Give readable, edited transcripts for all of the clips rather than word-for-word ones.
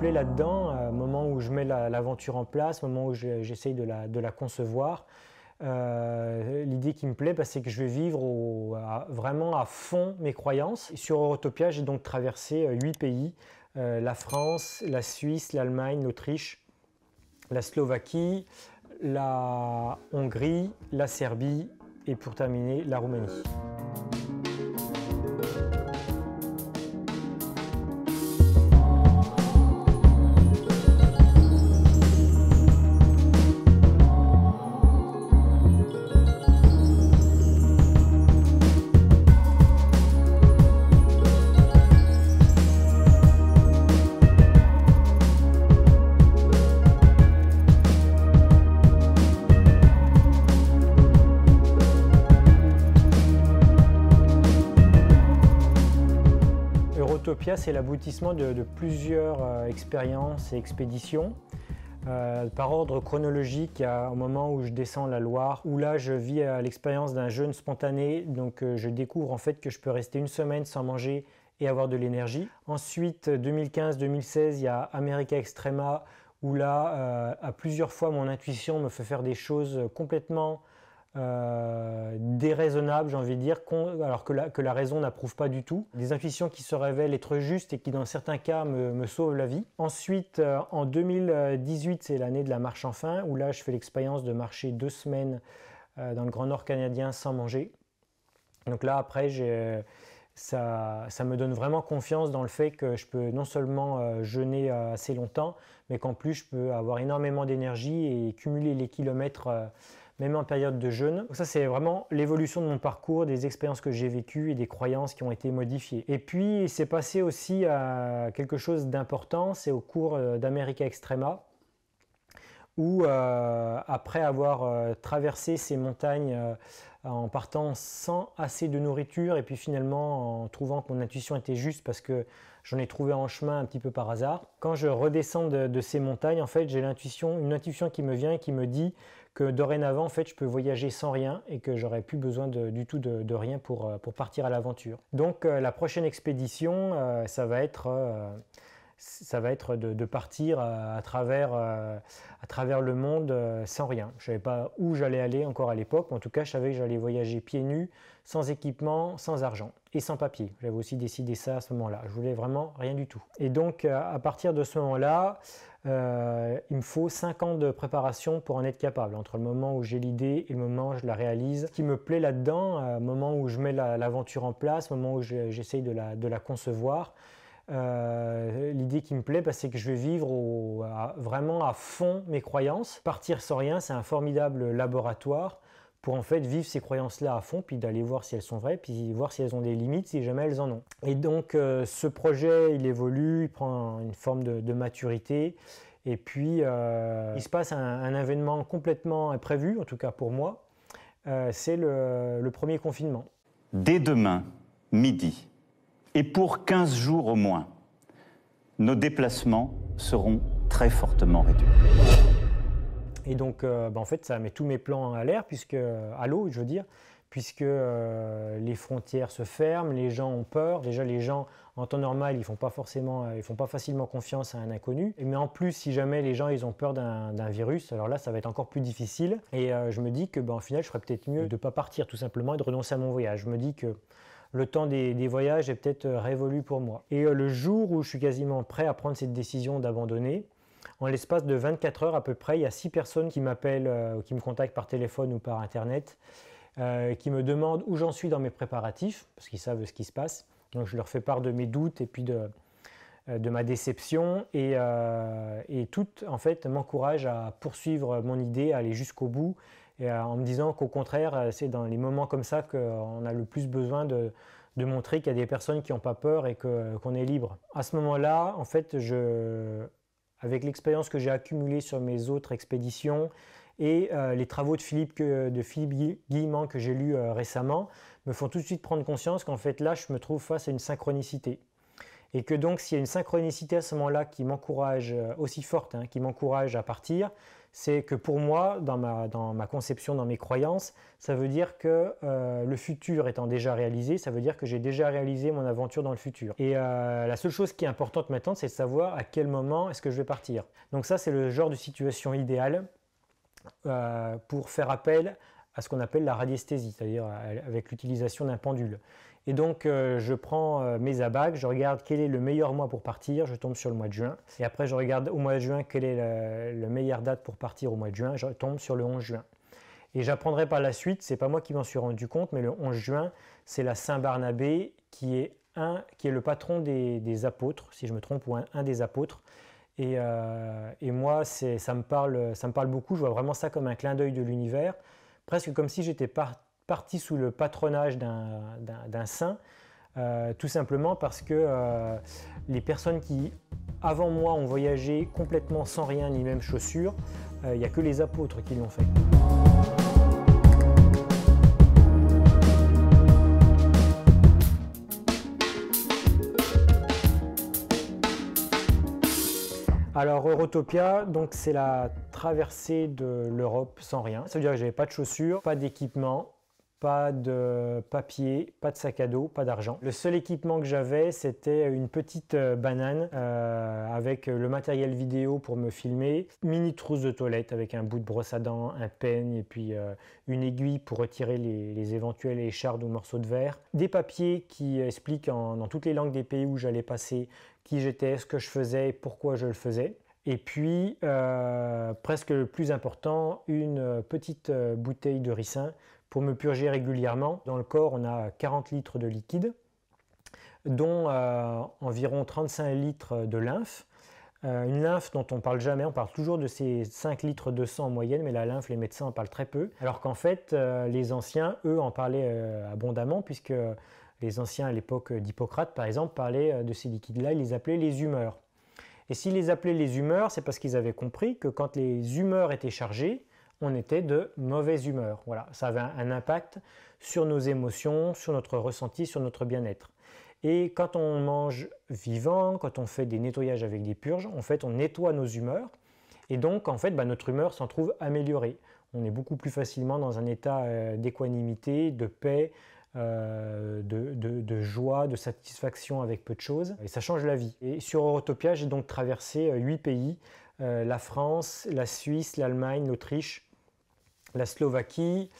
plaît là-dedans, au moment où je mets l'aventure en place, au moment où j'essaye de la concevoir, l'idée qui me plaît, c'est que je vais vivre vraiment à fond mes croyances. Et sur Eurotopia, j'ai donc traversé 8 pays, la France, la Suisse, l'Allemagne, l'Autriche, la Slovaquie, la Hongrie, la Serbie et pour terminer, la Roumanie. Eurotopia, c'est l'aboutissement de plusieurs expériences et expéditions. Par ordre chronologique, au moment où je descends la Loire, où là je vis l'expérience d'un jeûne spontané, donc je découvre en fait que je peux rester une semaine sans manger et avoir de l'énergie. Ensuite, 2015-2016, il y a America Extrema, où là, à plusieurs fois, mon intuition me fait faire des choses complètement déraisonnables, j'ai envie de dire, alors que la raison n'approuve pas du tout. Des intuitions qui se révèlent être justes et qui, dans certains cas, me sauvent la vie. Ensuite, en 2018, c'est l'année de la marche enfin, où là, je fais l'expérience de marcher 2 semaines dans le Grand Nord canadien sans manger. Donc là, après, ça me donne vraiment confiance dans le fait que je peux non seulement jeûner assez longtemps, mais qu'en plus, je peux avoir énormément d'énergie et cumuler les kilomètres même en période de jeûne. Donc ça, c'est vraiment l'évolution de mon parcours, des expériences que j'ai vécues et des croyances qui ont été modifiées. Et puis, il s'est passé aussi quelque chose d'important, c'est au cours d'America Extrema, où après avoir traversé ces montagnes en partant sans assez de nourriture et puis finalement en trouvant que mon intuition était juste parce que j'en ai trouvé en chemin un petit peu par hasard. Quand je redescends de ces montagnes, en fait, j'ai une intuition qui me vient et qui me dit que dorénavant, en fait, je peux voyager sans rien et que j'aurais plus besoin du tout de rien pour partir à l'aventure. Donc la prochaine expédition, ça va être de partir à travers le monde sans rien. Je ne savais pas où j'allais aller encore à l'époque, mais en tout cas, je savais que j'allais voyager pieds nus, sans équipement, sans argent et sans papier. J'avais aussi décidé ça à ce moment-là. Je voulais vraiment rien du tout. Et donc, à partir de ce moment-là, il me faut 5 ans de préparation pour en être capable, entre le moment où j'ai l'idée et le moment où je la réalise. Ce qui me plaît là-dedans, au moment où je mets l'aventure en place, au moment où j'essaye de la concevoir, l'idée qui me plaît, c'est que je vais vivre vraiment à fond mes croyances. Partir sans rien, c'est un formidable laboratoire pour en fait vivre ces croyances-là à fond, puis d'aller voir si elles sont vraies, puis voir si elles ont des limites, si jamais elles en ont. Et donc ce projet, il évolue, il prend une forme de maturité, et puis il se passe un événement complètement imprévu, en tout cas pour moi, c'est le premier confinement. Dès demain, midi, et pour 15 jours au moins, nos déplacements seront très fortement réduits. Et donc, en fait, ça met tous mes plans à l'air, à l'eau, je veux dire, puisque les frontières se ferment, les gens ont peur. Déjà, les gens, en temps normal, ils font pas facilement confiance à un inconnu. Mais en plus, si jamais les gens ils ont peur d'un virus, alors là, ça va être encore plus difficile. Et je me dis que, en final, je ferais peut-être mieux de ne pas partir, tout simplement, et de renoncer à mon voyage. Je me dis que le temps des voyages est peut-être révolu pour moi. Et le jour où je suis quasiment prêt à prendre cette décision d'abandonner, en l'espace de 24 heures à peu près, il y a 6 personnes qui m'appellent, qui me contactent par téléphone ou par internet, qui me demandent où j'en suis dans mes préparatifs, parce qu'ils savent ce qui se passe. Donc je leur fais part de mes doutes et puis de ma déception, et toutes en fait m'encouragent à poursuivre mon idée, à aller jusqu'au bout, et en me disant qu'au contraire, c'est dans les moments comme ça qu'on a le plus besoin de montrer qu'il y a des personnes qui n'ont pas peur et qu'on est libre. À ce moment-là, en fait, avec l'expérience que j'ai accumulée sur mes autres expéditions et les travaux de Philippe Guillemant que j'ai lus récemment, me font tout de suite prendre conscience qu'en fait là, je me trouve face à une synchronicité. Et que donc s'il y a une synchronicité à ce moment-là qui m'encourage aussi forte, qui m'encourage à partir, c'est que pour moi, dans ma conception, dans mes croyances, ça veut dire que le futur étant déjà réalisé, ça veut dire que j'ai déjà réalisé mon aventure dans le futur. Et la seule chose qui est importante maintenant, c'est de savoir à quel moment est-ce que je vais partir. Donc ça, c'est le genre de situation idéale pour faire appel à ce qu'on appelle la radiesthésie, c'est-à-dire avec l'utilisation d'un pendule. Et donc, je prends mes abacs, je regarde quel est le meilleur mois pour partir, je tombe sur le mois de juin. Et après, je regarde au mois de juin quelle est la meilleure date pour partir au mois de juin, je tombe sur le 11 juin. Et j'apprendrai par la suite, c'est pas moi qui m'en suis rendu compte, mais le 11 juin, c'est la Saint-Barnabé qui est le patron des apôtres, si je me trompe, ou un des apôtres. Et moi, ça me parle beaucoup, je vois vraiment ça comme un clin d'œil de l'univers, presque comme si j'étais parti sous le patronage d'un saint, tout simplement parce que les personnes qui, avant moi, ont voyagé complètement sans rien ni même chaussures, il n'y a que les apôtres qui l'ont fait. Alors Eurotopia, donc c'est la traversée de l'Europe sans rien. Ça veut dire que j'avais pas de chaussures, pas d'équipement, pas de papier, pas de sac à dos, pas d'argent. Le seul équipement que j'avais, c'était une petite banane avec le matériel vidéo pour me filmer, mini trousse de toilette avec un bout de brosse à dents, un peigne et puis une aiguille pour retirer les éventuelles échardes ou morceaux de verre. Des papiers qui expliquent dans toutes les langues des pays où j'allais passer qui j'étais, ce que je faisais, pourquoi je le faisais. Et puis, presque le plus important, une petite bouteille de ricin pour me purger régulièrement. Dans le corps, on a 40 litres de liquide, dont environ 35 litres de lymphe. Une lymphe dont on ne parle jamais, on parle toujours de ces 5 litres de sang en moyenne, mais la lymphe, les médecins en parlent très peu. Alors qu'en fait, les anciens, eux, en parlaient abondamment, puisque les anciens à l'époque d'Hippocrate, par exemple, parlaient de ces liquides-là, ils les appelaient les humeurs. Et s'ils les appelaient les humeurs, c'est parce qu'ils avaient compris que quand les humeurs étaient chargées, on était de mauvaise humeur. Voilà, ça avait un impact sur nos émotions, sur notre ressenti, sur notre bien-être. Et quand on mange vivant, quand on fait des nettoyages avec des purges, en fait, on nettoie nos humeurs. Et donc, en fait, notre humeur s'en trouve améliorée. On est beaucoup plus facilement dans un état d'équanimité, de paix, de joie, de satisfaction avec peu de choses. Et ça change la vie. Et sur Eurotopia, j'ai donc traversé 8 pays. La France, la Suisse, l'Allemagne, l'Autriche, la Slovaquie,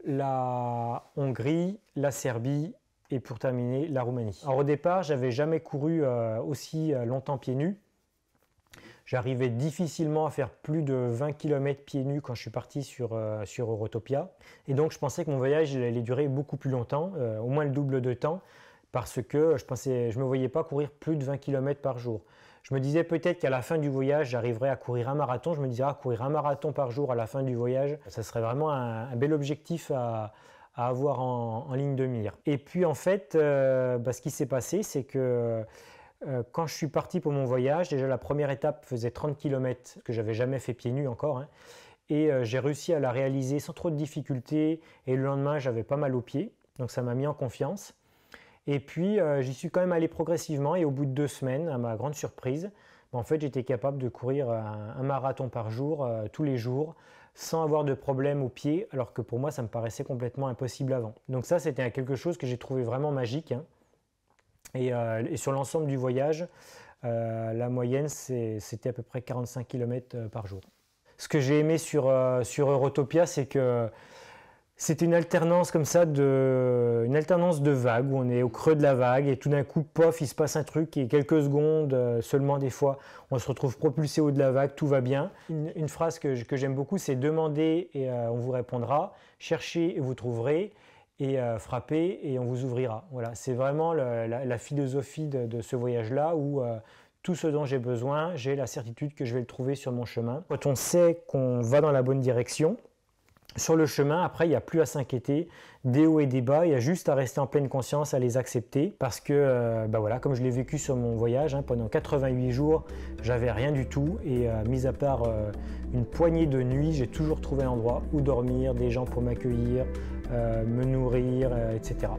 la Hongrie, la Serbie et pour terminer, la Roumanie. Alors au départ, je n'avais jamais couru aussi longtemps pieds nus. J'arrivais difficilement à faire plus de 20 km pieds nus quand je suis parti sur Eurotopia. Et donc je pensais que mon voyage allait durer beaucoup plus longtemps, au moins le double de temps, parce que je ne me voyais pas courir plus de 20 km par jour. Je me disais peut-être qu'à la fin du voyage, j'arriverais à courir un marathon. Je me disais, courir un marathon par jour à la fin du voyage, ça serait vraiment un bel objectif à avoir en ligne de mire. Et puis en fait, ce qui s'est passé, c'est que quand je suis parti pour mon voyage, déjà la première étape faisait 30 km, que j'avais jamais fait pieds nus encore, et j'ai réussi à la réaliser sans trop de difficultés, et le lendemain j'avais pas mal aux pieds, donc ça m'a mis en confiance. Et puis j'y suis quand même allé progressivement, et au bout de 2 semaines, à ma grande surprise, en fait j'étais capable de courir un marathon par jour, tous les jours, sans avoir de problème aux pieds, alors que pour moi ça me paraissait complètement impossible avant. Donc ça c'était quelque chose que j'ai trouvé vraiment magique. Et sur l'ensemble du voyage, la moyenne, c'était à peu près 45 km par jour. Ce que j'ai aimé sur Eurotopia, c'est que c'était une alternance comme ça, une alternance de vagues, où on est au creux de la vague et tout d'un coup, pof, il se passe un truc et quelques secondes seulement des fois, on se retrouve propulsé haut de la vague, tout va bien. Une phrase que j'aime beaucoup, c'est « Demandez et on vous répondra, cherchez et vous trouverez ». Et frapper et on vous ouvrira. Voilà, c'est vraiment la philosophie de ce voyage-là où tout ce dont j'ai besoin, j'ai la certitude que je vais le trouver sur mon chemin. Quand on sait qu'on va dans la bonne direction, sur le chemin, après, il n'y a plus à s'inquiéter des hauts et des bas, il y a juste à rester en pleine conscience, à les accepter parce que, voilà, comme je l'ai vécu sur mon voyage, pendant 88 jours, j'avais rien du tout et mis à part une poignée de nuits, j'ai toujours trouvé un endroit où dormir, des gens pour m'accueillir, me nourrir, etc.